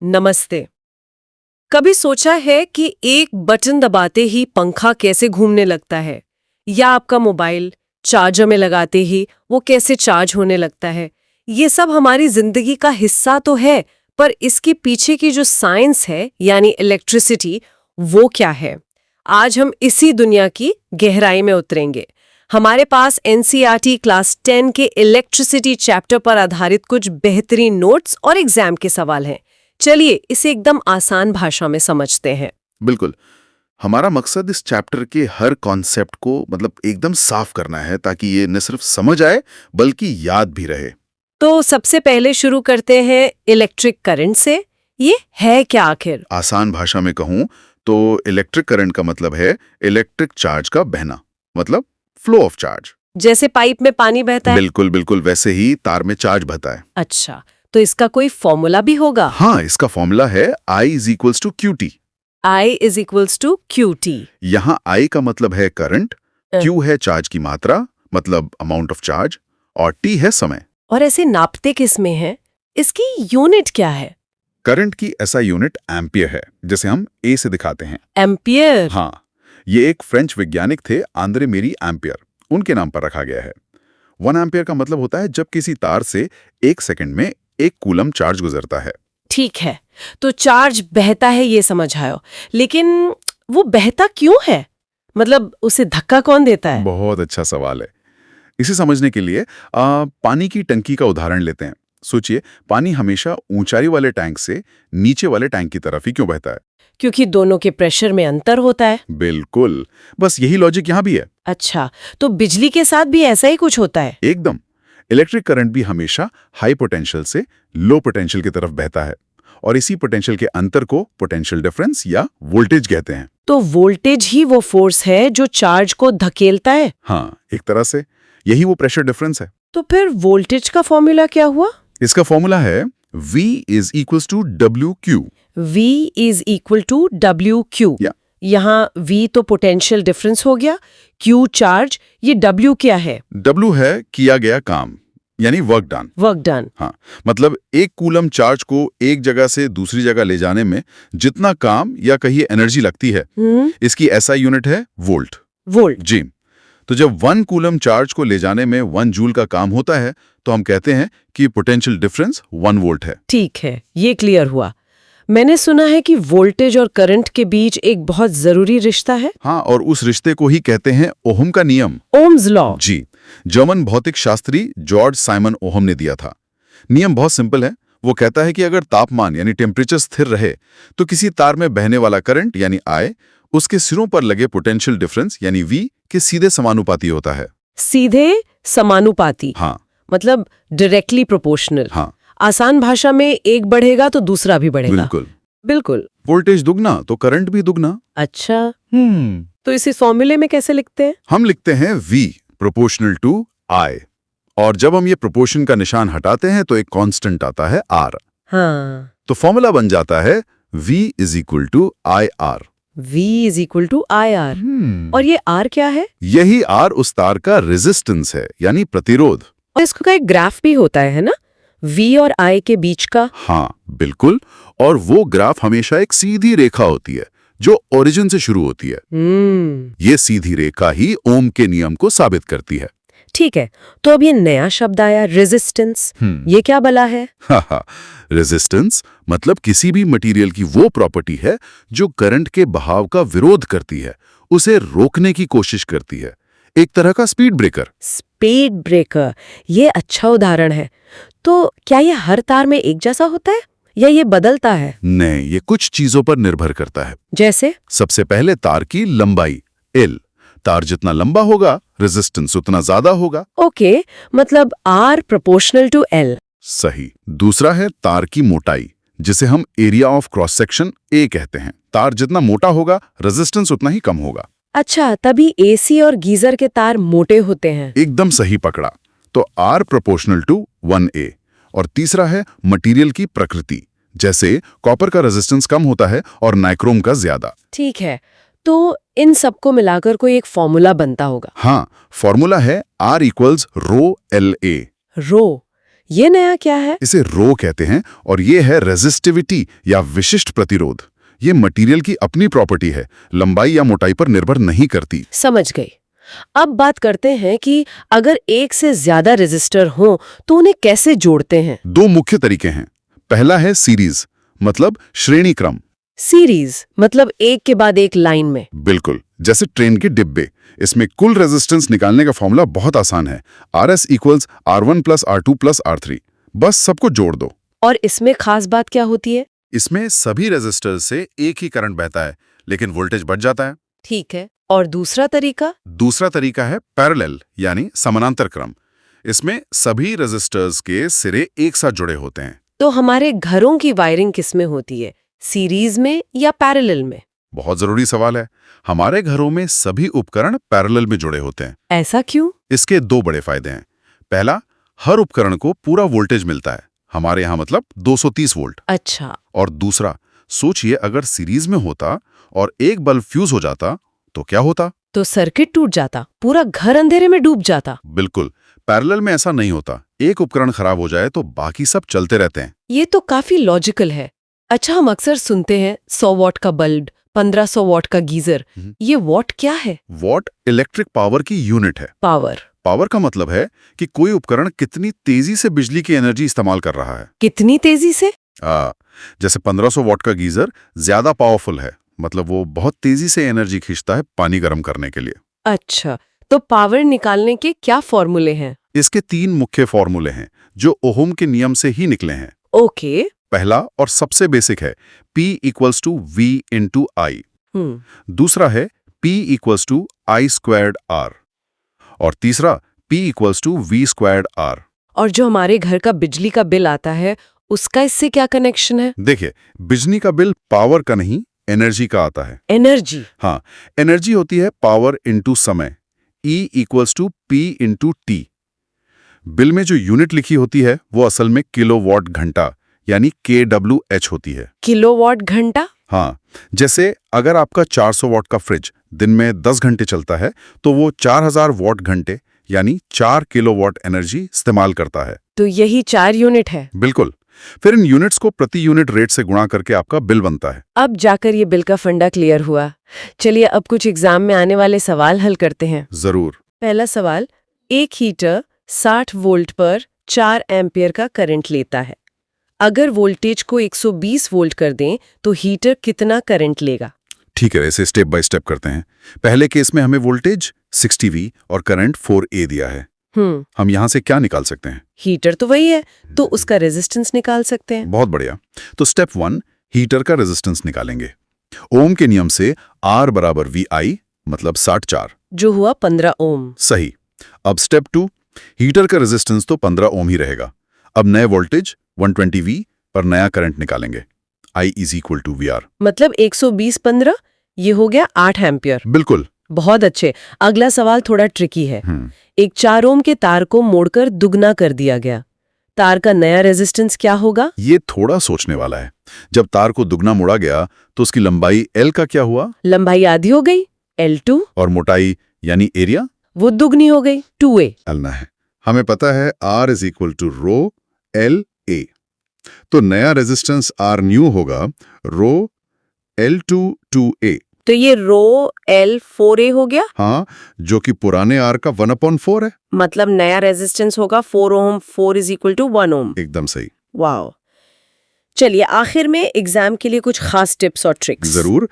नमस्ते। कभी सोचा है कि एक बटन दबाते ही पंखा कैसे घूमने लगता है, या आपका मोबाइल चार्जर में लगाते ही वो कैसे चार्ज होने लगता है? ये सब हमारी जिंदगी का हिस्सा तो है, पर इसके पीछे की जो साइंस है, यानी इलेक्ट्रिसिटी, वो क्या है? आज हम इसी दुनिया की गहराई में उतरेंगे। हमारे पास एनसीईआरटी क्लास 10 के इलेक्ट्रिसिटी चैप्टर पर आधारित कुछ बेहतरीन नोट्स और एग्जाम के सवाल हैं। चलिए इसे एकदम आसान भाषा में समझते हैं। बिल्कुल। हमारा मकसद इस चैप्टर के हर कॉन्सेप्ट को एकदम साफ करना है, ताकि ये न सिर्फ समझ आए बल्कि याद भी रहे। तो सबसे पहले शुरू करते हैं इलेक्ट्रिक करंट से। ये है क्या आखिर? आसान भाषा में कहूं तो इलेक्ट्रिक करंट का मतलब है इलेक्ट्रिक चार्ज का बहना, मतलब फ्लो ऑफ चार्ज। जैसे पाइप में पानी बहता है? बिल्कुल बिल्कुल वैसे ही तार में चार्ज बहता है। अच्छा, तो इसका कोई फॉर्मूला भी होगा? हाँ, इसका फॉर्मूला है I = QT। I = QT। यहाँ I का मतलब है करंट, Q है चार्ज की मात्रा, मतलब अमाउंट ऑफ चार्ज, और T है समय। और ऐसे नापते किस में है? इसकी यूनिट क्या है? करंट की ऐसा यूनिट एम्पियर है, जिसे हम A से दिखाते हैं। एम्पियर? हाँ, ये एक फ्रेंच वैज्ञानिक थे, आंद्रे मेरी एम्पियर, उनके नाम पर रखा गया है। 1 एम्पियर का मतलब होता है जब किसी तार से 1 सेकंड में 1 कूलम चार्ज गुजरता है। ठीक है, तो चार्ज बहता है ये समझ आयो, लेकिन वो बहता क्यों है? मतलब उसे धक्का कौन देता है? बहुत अच्छा सवाल है। इसे समझने के लिए पानी की टंकी का उदाहरण लेते हैं। सोचिए, पानी हमेशा ऊंचाई वाले टैंक से नीचे वाले टैंक की तरफ ही क्यों बहता है? क्योंकि दोनों के प्रेशर में अंतर होता है। बिल्कुल, बस यही लॉजिक यहाँ भी है। अच्छा, तो बिजली के साथ भी ऐसा ही कुछ होता है? एकदम। इलेक्ट्रिक करंट भी हमेशा हाई पोटेंशियल से लो पोटेंशियल की तरफ बहता है, और इसी पोटेंशियल के अंतर को पोटेंशियल डिफरेंस या वोल्टेज कहते हैं। तो वोल्टेज ही वो फोर्स है जो चार्ज को धकेलता है? हाँ, एक तरह से यही वो प्रेशर डिफरेंस है। तो फिर वोल्टेज का फॉर्मूला क्या हुआ? इसका फॉर्मूला है V = WQ। V = WQ। यहाँ V तो पोटेंशियल डिफरेंस हो गया, Q चार्ज, ये W क्या है? W है किया गया काम, यानी वर्क डन। Work done. हाँ, मतलब 1 कूलम चार्ज को एक जगह से दूसरी जगह ले जाने में जितना काम या कहिए एनर्जी लगती है, इसकी ऐसा यूनिट है वोल्ट। वोल्ट जी। तो जब 1 कूलम चार्ज को ले जाने में 1 जूल का काम होता है, तो हम कहते हैं कि पोटेंशियल डिफरेंस 1 वोल्ट है। ठीक है, ये क्लियर हुआ। मैंने सुना है कि वोल्टेज और करंट के बीच एक बहुत जरूरी रिश्ता है। हाँ, और उस रिश्ते को ही कहते हैं ओहम का नियम। Ohm's law. जी, जर्मन भौतिक शास्त्री जॉर्ज साइमन ओहम ने दिया था। नियम बहुत सिंपल है। वो कहता है कि अगर तापमान यानी टेम्परेचर स्थिर रहे, तो किसी तार में बहने वाला करंट यानी I उसके सिरों पर लगे पोटेंशियल डिफरेंस यानी V के सीधे समानुपाती होता है। सीधे समानुपाती? हाँ, मतलब डायरेक्टली प्रोपोर्शनल। हाँ, आसान भाषा में एक बढ़ेगा तो दूसरा भी बढ़ेगा। बिल्कुल बिल्कुल। वोल्टेज दुगना तो करंट भी दुगना। अच्छा, तो इसी फॉर्मूले में कैसे लिखते हैं? हम लिखते हैं V = I, और जब हम ये प्रोपोर्शन का निशान हटाते हैं तो एक कांस्टेंट आता है R। हाँ, तो फॉर्मूला बन जाता है V = IR। V = IR। और ये R क्या है? यही R उस तार का रेजिस्टेंस है, यानी प्रतिरोध। और इसका एक ग्राफ भी होता है ना, V और I के बीच का? हाँ, बिल्कुल। और वो ग्राफ हमेशा एक सीधी रेखा होती है जो ओरिजिन से शुरू होती है। ये सीधी रेखा ही ओम के नियम को साबित करती है। ठीक है, तो अब ये नया शब्द आया, रेजिस्टेंस। ये क्या भला है? रेजिस्टेंस मतलब किसी भी मटेरियल की वो प्रॉपर्टी है जो करंट के बहाव का विरोध करती है, उसे रोकने की कोशिश करती है। एक तरह का स्पीड ब्रेकर। स्पीड ब्रेकर, ये अच्छा उदाहरण है। तो क्या ये हर तार में एक जैसा होता है या ये बदलता है? नहीं, ये कुछ चीजों पर निर्भर करता है। जैसे? सबसे पहले तार की लंबाई L। तार जितना लंबा होगा, रेजिस्टेंस उतना ज्यादा होगा। ओके, मतलब R = L। सही। दूसरा है तार की मोटाई, जिसे हम area of cross section A कहते हैं। तार जितना मोटा होगा, रेजिस्टेंस उतना ही कम होगा। अच्छा, तभी AC और गीजर के तार मोटे होते हैं। एकदम सही पकड़ा। तो R = 1A। और तीसरा है मटेरियल की प्रकृति, जैसे कॉपर का रेजिस्टेंस कम होता है और नाइक्रोम का ज्यादा। ठीक है, तो इन सबको मिलाकर कोई एक फॉर्मूला बनता होगा। हाँ, फॉर्मूला है R = ρLA। रो, ये नया क्या है? इसे रो कहते हैं और ये है रेजिस्टिविटी या विशिष्ट प्रतिरोध। ये मटेरियल की अपनी प्रॉपर्टी है, लंबाई या मोटाई पर निर्भर नहीं करती। समझ गई। अब बात करते हैं कि अगर एक से ज्यादा रेजिस्टर हों तो उन्हें कैसे जोड़ते हैं? दो मुख्य तरीके हैं। पहला है सीरीज, मतलब श्रेणी क्रम। सीरीज मतलब एक के बाद एक लाइन में। बिल्कुल, जैसे ट्रेन के डिब्बे। इसमें कुल रेजिस्टेंस निकालने का फॉर्मूला बहुत आसान है, RS = R1 + R2 + R3। बस सबको जोड़ दो। और इसमें खास बात क्या होती है? इसमें सभी रेजिस्टर्स से एक ही करंट बहता है, लेकिन वोल्टेज बढ़ जाता है। ठीक है। और दूसरा तरीका? दूसरा तरीका है पैरेलल यानी समानांतर क्रम। इसमें सभी रेजिस्टर्स के सिरे एक साथ जुड़े होते हैं। तो हमारे घरों की वायरिंग किसमें होती है, सीरीज में या पैरेलल में? बहुत जरूरी सवाल है। हमारे घरों में सभी उपकरण पैरेलल में जुड़े होते हैं। ऐसा क्यों? इसके दो बड़े फायदे हैं। पहला, हर उपकरण को पूरा वोल्टेज मिलता है, हमारे यहाँ मतलब 230 वोल्ट। अच्छा। और दूसरा, सोचिए अगर सीरीज में होता और एक बल्ब फ्यूज हो जाता तो क्या होता? तो सर्किट टूट जाता, पूरा घर अंधेरे में डूब जाता। बिल्कुल, पैरेलल में ऐसा नहीं होता। एक उपकरण खराब हो जाए तो बाकी सब चलते रहते हैं। ये तो काफी लॉजिकल है। अच्छा, हम अक्सर सुनते हैं 100 वॉट का बल्ब, 1500 वॉट का गीजर। ये वॉट क्या है? वॉट इलेक्ट्रिक पावर की यूनिट है। पावर। पावर का मतलब है कि कोई उपकरण कितनी तेजी से बिजली की एनर्जी इस्तेमाल कर रहा है। कितनी तेजी से? जैसे 1500 वॉट का गीजर ज्यादा पावरफुल है, मतलब वो बहुत तेजी से एनर्जी खींचता है पानी गर्म करने के लिए। अच्छा, तो पावर निकालने के क्या फॉर्मूले हैं? इसके 3 मुख्य फॉर्मूले हैं जो ओहम के नियम से ही निकले हैं। ओके। पहला और सबसे बेसिक है P = V × I। दूसरा है P = I²R। और तीसरा P = V²R। और जो हमारे घर का बिजली का बिल आता है उसका इससे क्या कनेक्शन है? देखिए, बिजली का बिल पावर का नहीं, एनर्जी का आता है। एनर्जी? हाँ, एनर्जी होती है पावर इंटू समय, E = P × T। बिल में जो यूनिट लिखी होती है वो असल में किलोवाट घंटा यानी kWh होती है। किलोवाट घंटा? हाँ, जैसे अगर आपका 400 वॉट का फ्रिज दिन में 10 घंटे चलता है तो वो 4000 वॉट घंटे यानी 4 किलोवाट एनर्जी इस्तेमाल करता है। तो यही 4 यूनिट है। बिल्कुल। फिर इन यूनिट्स को प्रति यूनिट रेट से गुणा करके आपका बिल बनता है। अब जाकर ये बिल का फंडा क्लियर हुआ। चलिए अब कुछ एग्जाम में आने वाले सवाल हल करते हैं। जरूर। पहला सवाल, एक हीटर 60 वोल्ट पर 4 एम्पियर का करंट लेता है। अगर वोल्टेज को 120 वोल्ट कर दें तो हीटर कितना करंट लेगा? ठीक है, इसे स्टेप बाय स्टेप करते हैं। पहले केस में हमें वोल्टेज 60V और करंट 4A दिया है। हम यहाँ से क्या निकाल सकते हैं? हीटर तो वही है, तो उसका रेजिस्टेंस निकाल सकते हैं। बहुत बढ़िया। तो स्टेप 1, हीटर का रेजिस्टेंस निकालेंगे। ओम के नियम से R = VI मतलब 60/4, जो हुआ 15 ओम। सही। अब स्टेप 2, हीटर का रेजिस्टेंस तो 15 ओम ही रहेगा। अब नए वोल्टेज 120V पर नया करंट निकालेंगे। I = VR मतलब 120 15, ये हो गया 8 एम्पियर। बिल्कुल। बहुत अच्छे। अगला सवाल थोड़ा ट्रिकी है। एक 4 ओम के तार को मोड़कर दुगना कर दिया गया। तार का नया रेजिस्टेंस क्या होगा? ये थोड़ा सोचने वाला है। जब तार को दुगना मोड़ा गया तो उसकी लंबाई L का क्या हुआ? लंबाई आधी हो गई, L2। और मोटाई यानी एरिया? वो दुगनी हो गई, 2A। चलना है। हमें पता है R = रो LA। तो नया रेजिस्टेंस R न्यू होगा रो L2 2A। तो ये रो L 4A हो गया। हाँ, जो कि पुराने R का 1/4 है। मतलब नया रेजिस्टेंस होगा 4 ओम, 4 = 1 ओम। एकदम सही। वाओ। चलिए आखिर में एग्जाम के लिए कुछ खास टिप्स और ट्रिक्स। जरूर।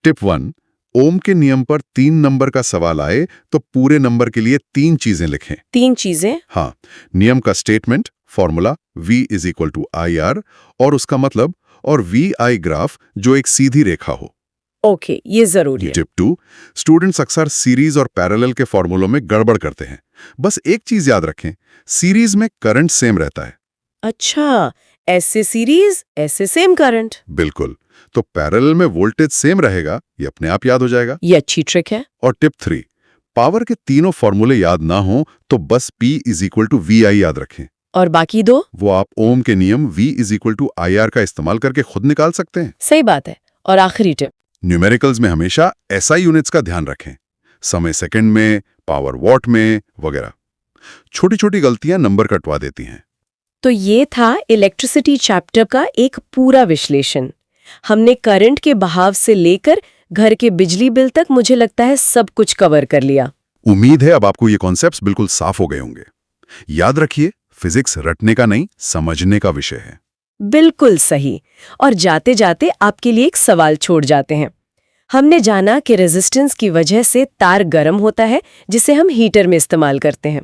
टिप 1, ओम के नियम पर 3 नंबर का सवाल आए तो पूरे नंबर के लिए 3 चीजें लिखें। 3 चीजें? हाँ, नियम का स्टेटमेंट, फॉर्मूला V = IR और उसका मतलब, और VI ग्राफ जो एक सीधी रेखा हो। ओके, ये जरूरी है। टिप 2, स्टूडेंट्स अक्सर सीरीज और पैरेलल के फॉर्मूलों में गड़बड़ करते हैं। बस एक चीज याद रखें, सीरीज में करंट सेम रहता है। अच्छा, ऐसे सीरीज ऐसे सेम करंट। बिल्कुल। तो पैरेलल में वोल्टेज सेम रहेगा, ये अपने आप याद हो जाएगा। ये अच्छी ट्रिक है। और टिप 3, पावर के तीनों फॉर्मूले याद ना हो तो बस P = VI याद रखें। और बाकी 2? वो आप ओम के नियम V = IR का इस्तेमाल करके खुद निकाल सकते हैं। सही बात है। और आखिरी टिप, न्यूमेरिकल्स में हमेशा SI यूनिट्स का ध्यान रखें, समय सेकंड में, पावर वॉट में वगैरह। छोटी छोटी गलतियां नंबर कटवा देती हैं। तो ये था इलेक्ट्रिसिटी चैप्टर का एक पूरा विश्लेषण। हमने करंट के बहाव से लेकर घर के बिजली बिल तक मुझे लगता है सब कुछ कवर कर लिया। उम्मीद है अब आपको ये कॉन्सेप्ट्स बिल्कुल साफ हो गए होंगे। याद रखिए, फिजिक्स रटने का नहीं, समझने का विषय है। बिल्कुल सही। और जाते जाते आपके लिए एक सवाल छोड़ जाते हैं। हमने जाना कि रेजिस्टेंस की वजह से तार गर्म होता है, जिसे हम हीटर में इस्तेमाल करते हैं।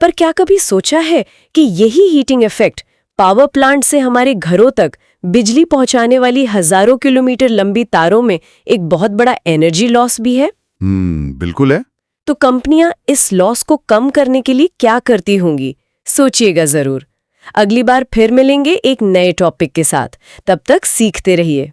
पर क्या कभी सोचा है कि यही हीटिंग इफेक्ट पावर प्लांट से हमारे घरों तक बिजली पहुंचाने वाली हजारों किलोमीटर लंबी तारों में एक बहुत बड़ा एनर्जी लॉस भी है? बिल्कुल है। तो कंपनियां इस लॉस को कम करने के लिए क्या करती होंगी? सोचिएगा जरूर। अगली बार फिर मिलेंगे एक नए टॉपिक के साथ। तब तक सीखते रहिए।